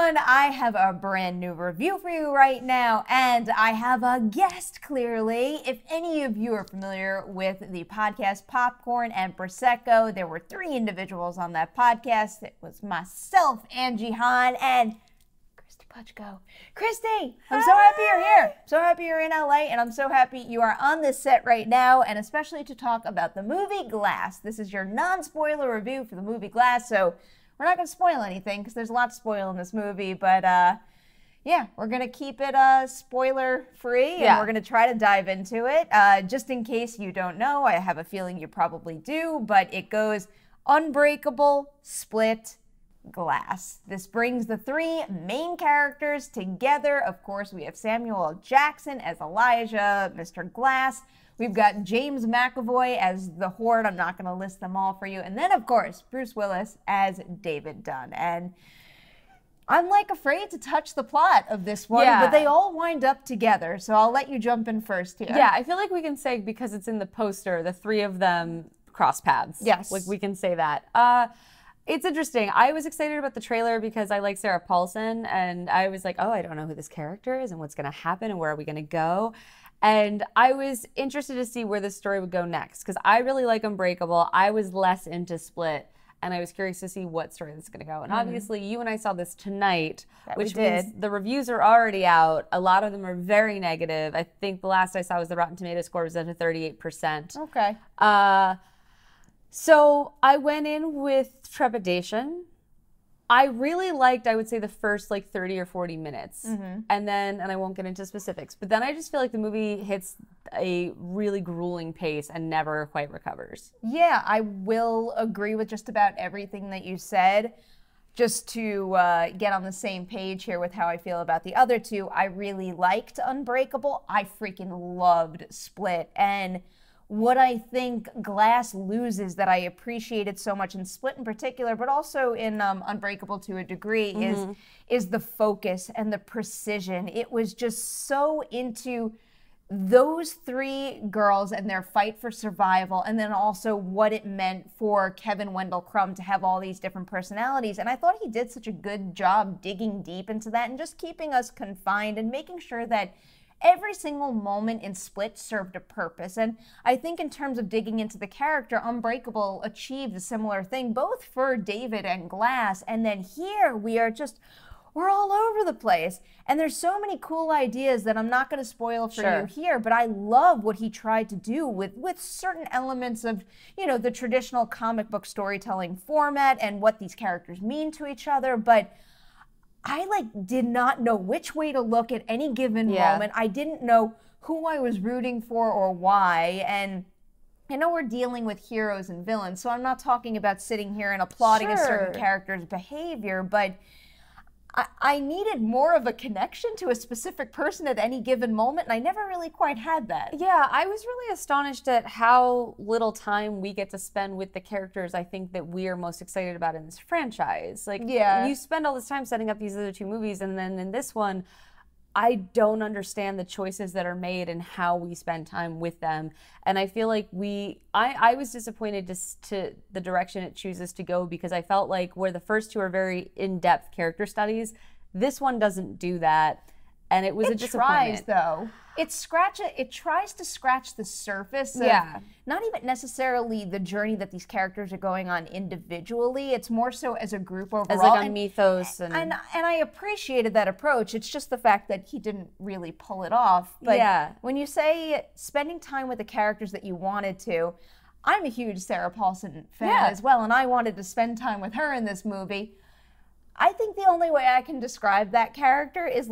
everyone, I have a brand new review for you right now, and I have a guest, clearly. If any of you are familiar with the podcast Popcorn and Prosecco, there were 3 individuals on that podcast. It was myself, Angie Hahn, and Kristy Puchko. Kristy, I'm so happy you're here. So happy you're in LA, and I'm so happy you are on this set right now, and especially to talk about the movie Glass. This is your non-spoiler review for the movie Glass, so we're not going to spoil anything because there's a lot to spoil in this movie, but yeah, we're going to keep it spoiler-free, and we're going to try to dive into it. Just in case you don't know, I have a feeling you probably do, but it goes Unbreakable, Split, Glass. This brings the 3 main characters together. Of course, we have Samuel L. Jackson as Elijah, Mr. Glass. We've got James McAvoy as the Horde. I'm not going to list them all for you. And then, of course, Bruce Willis as David Dunn. And I'm, like, afraid to touch the plot of this one, but they all wind up together. So I'll let you jump in first here. Yeah, I feel like we can say, because it's in the poster, the 3 of them cross paths. Yes. Like, we can say that. It's interesting. I was excited about the trailer because I like Sarah Paulson, and I was like, oh, I don't know who this character is and what's going to happen and where are we going to go. And I was interested to see where this story would go next because I really like Unbreakable. I was less into Split, and I was curious to see what story this is going to go. And obviously, you and I saw this tonight, which means the reviews are already out. A lot of them are very negative. I think the last I saw was the Rotten Tomatoes score was at a 38%. Okay. So I went in with trepidation. I really liked, I would say, the first like 30 or 40 minutes. And then, and I won't get into specifics, but then I just feel like the movie hits a really grueling pace and never quite recovers. Yeah, I will agree with just about everything that you said. Just to get on the same page here with how I feel about the other 2, I really liked Unbreakable. I freaking loved Split. And what I think Glass loses that I appreciated so much in Split in particular, but also in Unbreakable to a degree, is the focus and the precision. It was just so into those 3 girls and their fight for survival, and then also what it meant for Kevin Wendell Crumb to have all these different personalities. And I thought he did such a good job digging deep into that and just keeping us confined and making sure that every single moment in Split served a purpose. And I think in terms of digging into the character, Unbreakable achieved a similar thing, both for David and Glass. And then here we're all over the place. And there's so many cool ideas that I'm not going to spoil for you here, but I love what he tried to do with certain elements of, you know, the traditional comic book storytelling format and what these characters mean to each other. But I did not know which way to look at any given moment. I didn't know who I was rooting for or why. And I know we're dealing with heroes and villains, so I'm not talking about sitting here and applauding a certain character's behavior, but I needed more of a connection to a specific person at any given moment, and I never really quite had that. Yeah, I was really astonished at how little time we get to spend with the characters I think that we are most excited about in this franchise. Like, you spend all this time setting up these other 2 movies, and then in this one, I don't understand the choices that are made and how we spend time with them. And I feel like I was disappointed to the direction it chooses to go because I felt like where the first 2 are very in-depth character studies, this one doesn't do that. And it was a disappointment. It tries, though. It tries to scratch the surface of not even necessarily the journey that these characters are going on individually. It's more so as a group overall. As like a mythos. And I appreciated that approach. It's just the fact that he didn't really pull it off. But when you say spending time with the characters that you wanted to, I'm a huge Sarah Paulson fan as well, and I wanted to spend time with her in this movie. I think the only way I can describe that character is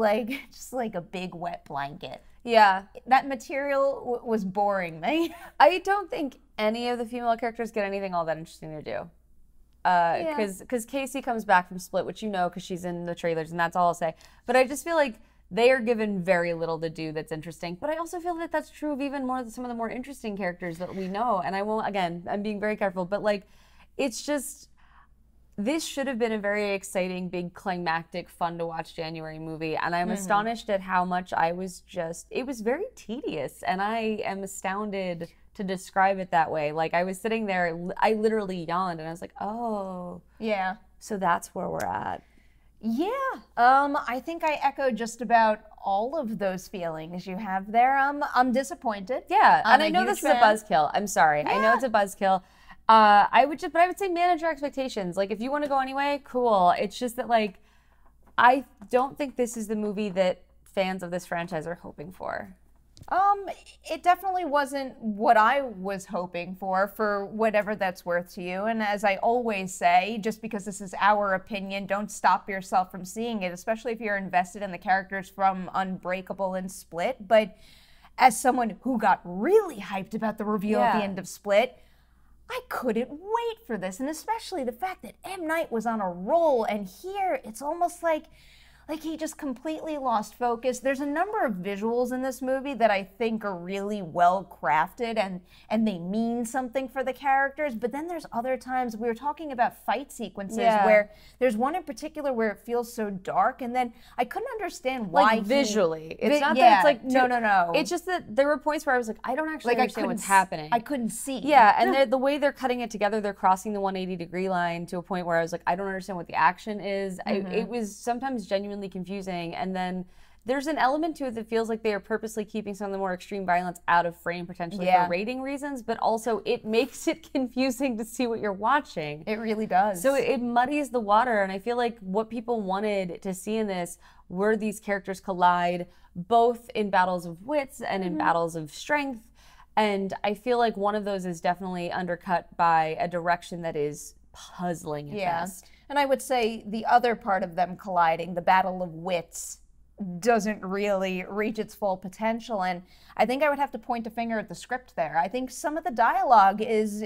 just like a big wet blanket. Yeah. That material was boring me. I don't think any of the female characters get anything all that interesting to do. Because Casey comes back from Split, which you know because she's in the trailers, and that's all I'll say. But I just feel like they are given very little to do that's interesting. But I also feel that that's true of even more some of the more interesting characters that we know. And I won't, again, I'm being very careful, but it's just, this should have been a very exciting, big, climactic, fun-to-watch January movie, and I'm astonished at how much it was very tedious, and I am astounded to describe it that way. I was sitting there, I literally yawned, and I was like, oh. Yeah. So that's where we're at. Yeah, I think I echo just about all of those feelings you have there. I'm disappointed. Yeah, I'm and I know this is a fan. buzzkill. I'm sorry. I know it's a buzzkill. I would say manage your expectations. Like, if you want to go anyway, cool. It's just that, like, I don't think this is the movie that fans of this franchise are hoping for. It definitely wasn't what I was hoping for whatever that's worth to you. And as I always say, just because this is our opinion, don't stop yourself from seeing it, especially if you're invested in the characters from Unbreakable and Split. But as someone who got really hyped about the reveal at the end of Split, I couldn't wait for this. And especially the fact that M. Night was on a roll, and here it's almost like he just completely lost focus. There's a number of visuals in this movie that I think are really well crafted and they mean something for the characters. But then there's other times, we were talking about fight sequences where there's one in particular where it feels so dark, and then I couldn't understand why visually. It's not that it's like no. It's just that there were points where I was like, I don't actually understand what's happening. I couldn't see. Yeah, and the way they're cutting it together, they're crossing the 180-degree line to a point where I was like, I don't understand what the action is. It was sometimes genuinely confusing, and then there's an element to it that feels like they are purposely keeping some of the more extreme violence out of frame, potentially for rating reasons, but also it makes it confusing to see what you're watching. It really does. So it muddies the water, and I feel like what people wanted to see in this were these characters collide, both in battles of wits and in battles of strength, and I feel like one of those is definitely undercut by a direction that is puzzling at best. And I would say the other part of them colliding, the battle of wits, doesn't really reach its full potential. And I think I would have to point a finger at the script there. I think some of the dialogue is,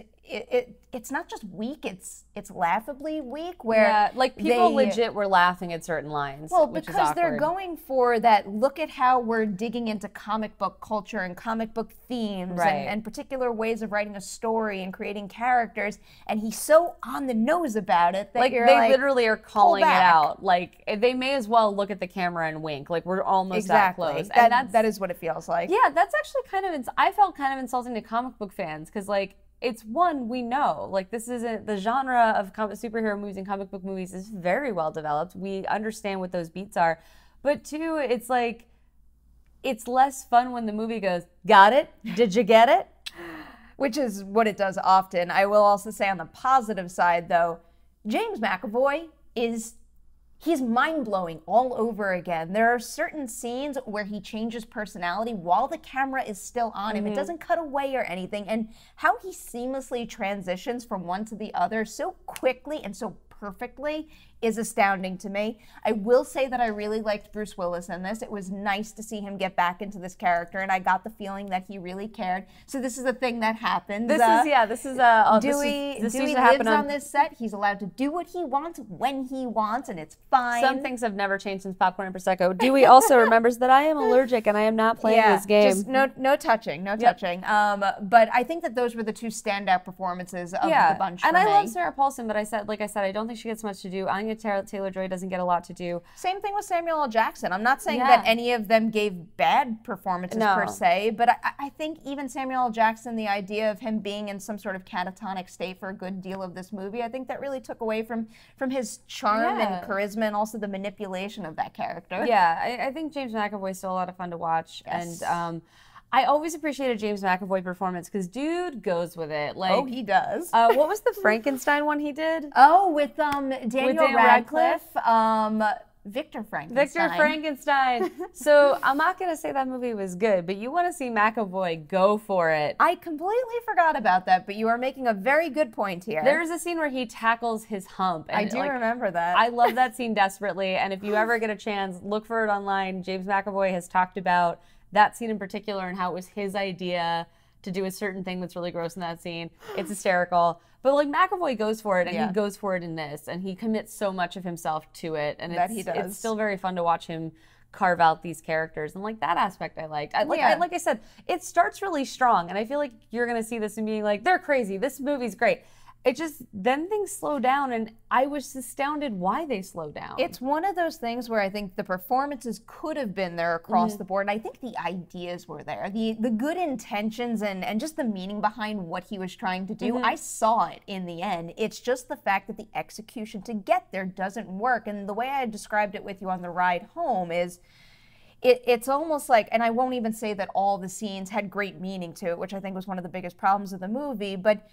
it's not just weak, it's laughably weak, where like people legit were laughing at certain lines. Well, which because is they're going for that, look at how we're digging into comic book culture and comic book themes and particular ways of writing a story and creating characters, and he's so on the nose about it that like you're they literally are calling it back. out. Like, they may as well look at the camera and wink. Like, we're almost that close. And that is what it feels like. Yeah, that's actually kind of, I felt kind of insulting to comic book fans, because, like, it's one, we know, like, this isn't, the genre of superhero movies and comic book movies is very well developed. We understand what those beats are. But two, it's like, it's less fun when the movie goes, got it? Did you get it? Which is what it does often. I will also say on the positive side, though, James McAvoy he's mind-blowing all over again. There are certain scenes where he changes personality while the camera is still on him. It doesn't cut away or anything. And how he seamlessly transitions from one to the other so quickly and so perfectly is astounding to me. I will say that I really liked Bruce Willis in this. It was nice to see him get back into this character, and I got the feeling that he really cared. So this is a thing that happens. This is Dewey lives on this set. He's allowed to do what he wants when he wants, and it's fine. Some things have never changed since Popcorn and Prosecco. Dewey also remembers that I am allergic and I am not playing this game. Just no touching. But I think that those were the two standout performances of the bunch for and me. I love Sarah Paulson, but like I said, I don't think she gets much to do. Anya Taylor-Joy doesn't get a lot to do. Same thing with Samuel L. Jackson. I'm not saying that any of them gave bad performances per se, but I think even Samuel L. Jackson, the idea of him being in some sort of catatonic state for a good deal of this movie, I think that really took away from his charm and charisma, and also the manipulation of that character. Yeah, I think James McAvoy is still a lot of fun to watch. Yes. And I always appreciated James McAvoy performance because dude goes with it. Like, oh, he does. What was the Frankenstein one he did? Oh, with Daniel Radcliffe. Victor Frankenstein. So I'm not going to say that movie was good, but you want to see McAvoy go for it. I completely forgot about that, but you are making a very good point here. There's a scene where he tackles his hump. And I do remember that. I love that scene desperately, and if you ever get a chance, look for it online. James McAvoy has talked about that scene in particular and how it was his idea to do a certain thing that's really gross in that scene. It's hysterical. But like McAvoy goes for it, and he goes for it in this, and he commits so much of himself to it, and it's still very fun to watch him carve out these characters, and like that aspect I liked. Like I said, it starts really strong, and I feel like you're gonna see this and being like, they're crazy, this movie's great. then things slow down, and I was astounded why they slowed down. It's one of those things where I think the performances could have been there across the board, and I think the ideas were there. The good intentions and just the meaning behind what he was trying to do, I saw it in the end. It's just the fact that the execution to get there doesn't work, and the way I described it with you on the ride home is it's almost like, and I won't even say that all the scenes had great meaning to it, which I think was one of the biggest problems of the movie, but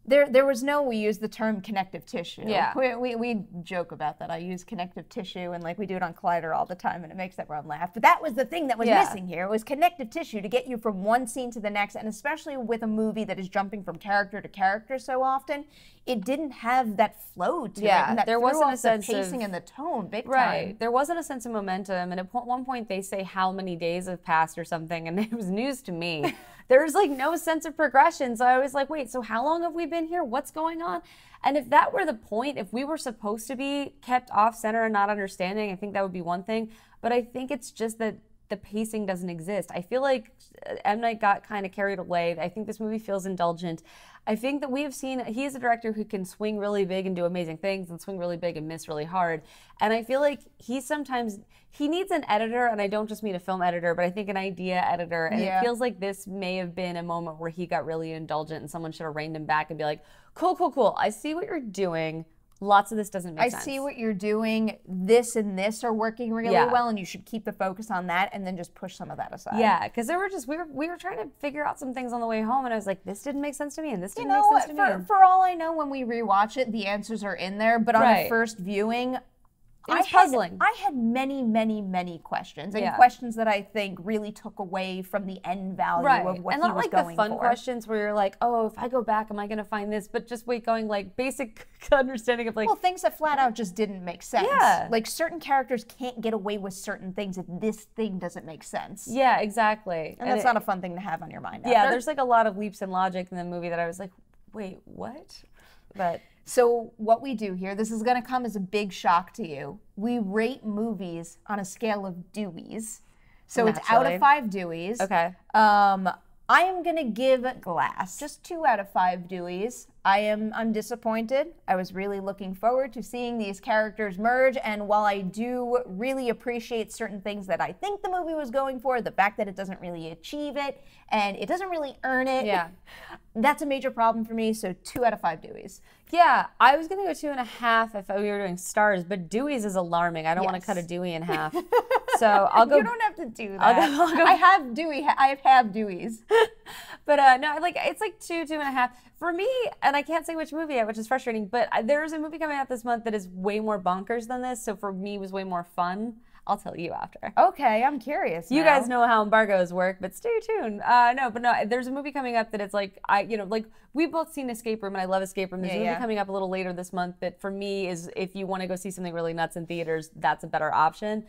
there was no, we use the term connective tissue. Yeah. We joke about that. I use connective tissue, and like we do it on Collider all the time, and it makes everyone laugh. But that was the thing that was missing here. It was connective tissue to get you from one scene to the next, and especially with a movie that is jumping from character to character so often, it didn't have that flow to it. And that there wasn't a sense of pacing and the tone big time. Right. There wasn't a sense of momentum, and at one point they say how many days have passed or something, and it was news to me. There's like no sense of progression. So I was like, wait, so how long have we been here? What's going on? And if that were the point, if we were supposed to be kept off center and not understanding, I think that would be one thing. But I think it's just that the pacing doesn't exist. I feel like M. Night got kind of carried away. I think this movie feels indulgent. I think that we have seen, he is a director who can swing really big and do amazing things and swing really big and miss really hard. And I feel like he needs an editor, and I don't just mean a film editor, but I think an idea editor. And it feels like this may have been a moment where he got really indulgent and someone should have reined him back and be like, cool, cool, cool. I see what you're doing. Lots of this doesn't make sense. I see what you're doing. This and this are working really well, and you should keep the focus on that, and then just push some of that aside. Yeah, because we were trying to figure out some things on the way home, and I was like, this didn't make sense to me, and this didn't make sense to me. For all I know, when we rewatch it, the answers are in there. But on a first viewing, it was puzzling. I had many, many, many questions, and questions that I think really took away from the end value of what he was going for. And not like the fun questions where you're like, oh, if I go back, am I going to find this? But just going like basic understanding of like, well, things that flat out just didn't make sense. Yeah. Like certain characters can't get away with certain things if this thing doesn't make sense. Yeah, exactly. And that's not a fun thing to have on your mind. Yeah, there's like a lot of leaps in logic in the movie that I was like, wait, what? But so what we do here, this is going to come as a big shock to you. We rate movies on a scale of Deweys. So it's out of 5 Deweys. Okay. I am going to give Glass just 2 out of 5 Deweys. I'm disappointed. I was really looking forward to seeing these characters merge, and while I do really appreciate certain things that I think the movie was going for, the fact that it doesn't really achieve it and it doesn't really earn it, that's a major problem for me. So 2 out of 5 Deweys. Yeah, I was gonna go 2.5 if we were doing stars, but Deweys is alarming. I don't want to cut a Dewey in half, so I'll go. You don't have to do that. I'll go. I have Deweys. But no, like it's like 2.5 for me, and I can't say which movie yet, which is frustrating. But there's a movie coming out this month that is way more bonkers than this. So for me, it was way more fun. I'll tell you after. Okay, I'm curious. You guys know how embargoes work, but stay tuned. No, there's a movie coming up that it's like we've both seen Escape Room, and I love Escape Room. There's a movie coming up a little later this month that for me is, if you want to go see something really nuts in theaters, that's a better option.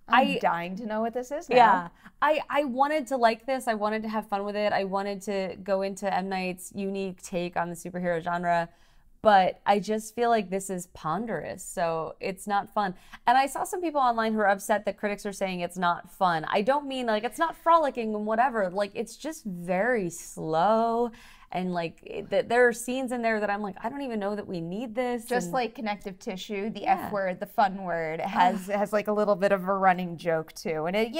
I'm dying to know what this is now. Yeah. I wanted to like this. I wanted to have fun with it. I wanted to go into M. Night's unique take on the superhero genre. But I just feel like this is ponderous, so it's not fun. And I saw some people online who are upset that critics are saying it's not fun. I don't mean like it's not frolicking and whatever. Like it's just very slow. And like there are scenes in there that I'm like, I don't even know that we need this. Just like connective tissue, the F word, the fun word has like a little bit of a running joke too. And it,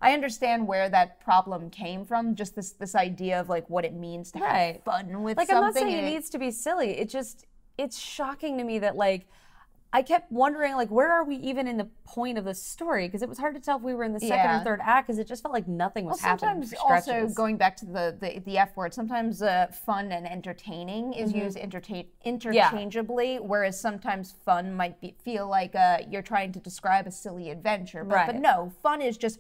I understand where that problem came from. Just this idea of like what it means to have fun with something. I'm not saying it needs to be silly. It's shocking to me that like I kept wondering, like, where are we even in the point of the story? Because it was hard to tell if we were in the second or third act, because it just felt like nothing was happening. Sometimes also, going back to the F word, sometimes fun and entertaining is used interchangeably, whereas sometimes fun might feel like you're trying to describe a silly adventure. But no, fun is just...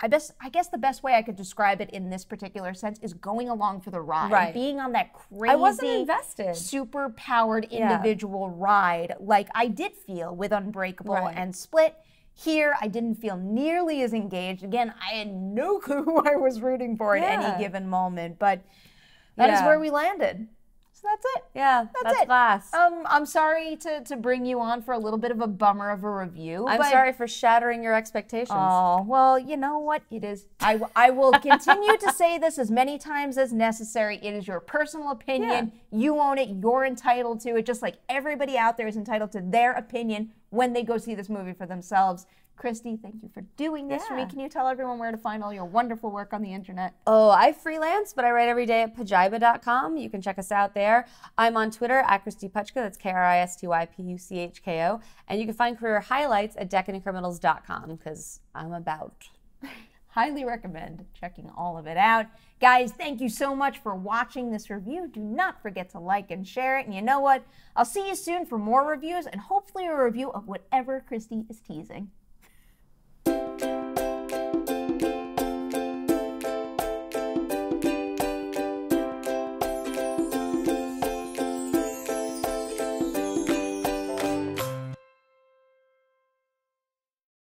I guess the best way I could describe it in this particular sense is going along for the ride. Being on that crazy, I wasn't invested, super powered individual ride like I did feel with Unbreakable and Split. Here, I didn't feel nearly as engaged. Again, I had no clue who I was rooting for at any given moment, but that is where we landed. So that's it. Yeah, that's Glass. I'm sorry to bring you on for a little bit of a bummer of a review. I'm sorry for shattering your expectations. Oh, well, you know what? It is. I will continue to say this as many times as necessary. It is your personal opinion. Yeah. You own it. You're entitled to it, just like everybody out there is entitled to their opinion when they go see this movie for themselves. Kristy, thank you for doing this for me. Can you tell everyone where to find all your wonderful work on the internet? Oh, I freelance, but I write every day at pajiba.com. You can check us out there. I'm on Twitter at Kristy Puchko. That's KristyPuchko. And you can find career highlights at decadentcriminals.com because I'm about. Highly recommend checking all of it out. Guys, thank you so much for watching this review. Do not forget to like and share it. And you know what? I'll see you soon for more reviews and hopefully a review of whatever Kristy is teasing.